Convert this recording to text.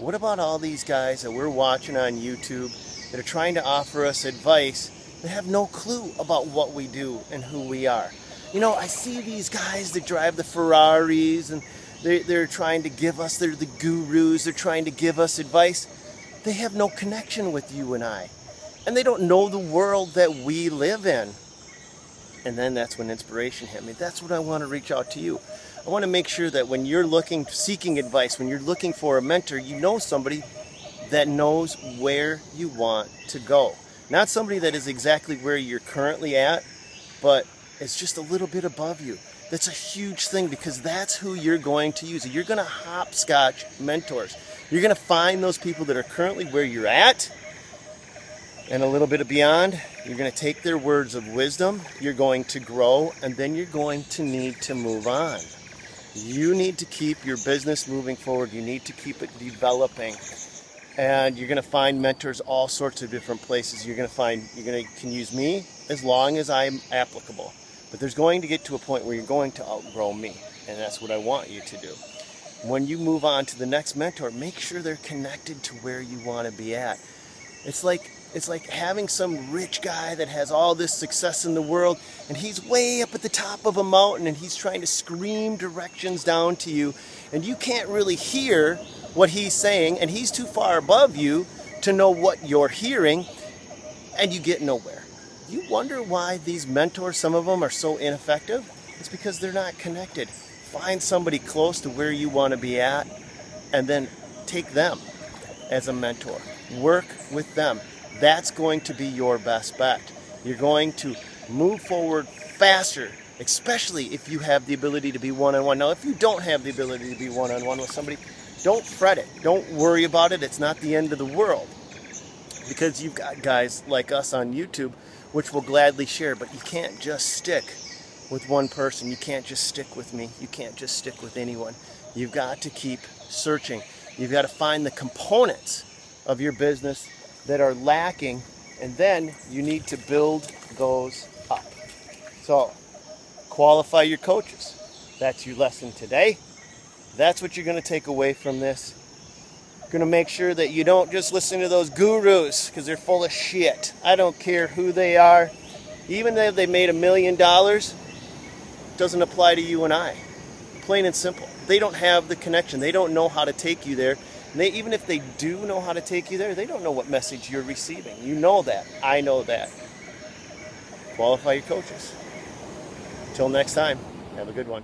What about all these guys that we're watching on YouTube that are trying to offer us advice that have no clue about what we do and who we are? You know, I see these guys that drive the Ferraris and they're trying to give us, they're the gurus, they're trying to give us advice. They have no connection with you and I. And they don't know the world that we live in. And then that's when inspiration hit me. That's what I want to reach out to you. I want to make sure that when you're seeking advice, when you're looking for a mentor, you know somebody that knows where you want to go. Not somebody that is exactly where you're currently at, but it's just a little bit above you. That's a huge thing because that's who you're going to use. You're going to hopscotch mentors. You're going to find those people that are currently where you're at and a little bit beyond. You're going to take their words of wisdom. You're going to grow, and then you're going to need to move on. You need to keep your business moving forward. You need to keep it developing. And you're going to find mentors all sorts of different places. You can use me as long as I'm applicable. But there's going to get to a point where you're going to outgrow me. And that's what I want you to do. When you move on to the next mentor, make sure they're connected to where you want to be at. It's like having some rich guy that has all this success in the world, and he's way up at the top of a mountain, and he's trying to scream directions down to you, and you can't really hear what he's saying, and he's too far above you to know what you're hearing, and you get nowhere. You wonder why these mentors, some of them, are so ineffective? It's because they're not connected. Find somebody close to where you want to be at, and then take them as a mentor. Work with them. That's going to be your best bet. You're going to move forward faster, especially if you have the ability to be one-on-one. Now, if you don't have the ability to be one-on-one with somebody, don't fret it. Don't worry about it. It's not the end of the world, because you've got guys like us on YouTube which will gladly share, but you can't just stick with one person. You can't just stick with me. You can't just stick with anyone. You've got to keep searching. You've got to find the components of your business that are lacking, and then you need to build those up. So, qualify your coaches. That's your lesson today. That's what you're going to take away from this. You're going to make sure that you don't just listen to those gurus, because they're full of shit. I don't care who they are. Even if they made $1 million, it doesn't apply to you and I. Plain and simple. They don't have the connection. They don't know how to take you there. Even if they do know how to take you there, they don't know what message you're receiving. You know that. I know that. Qualify your coaches. Until next time, have a good one.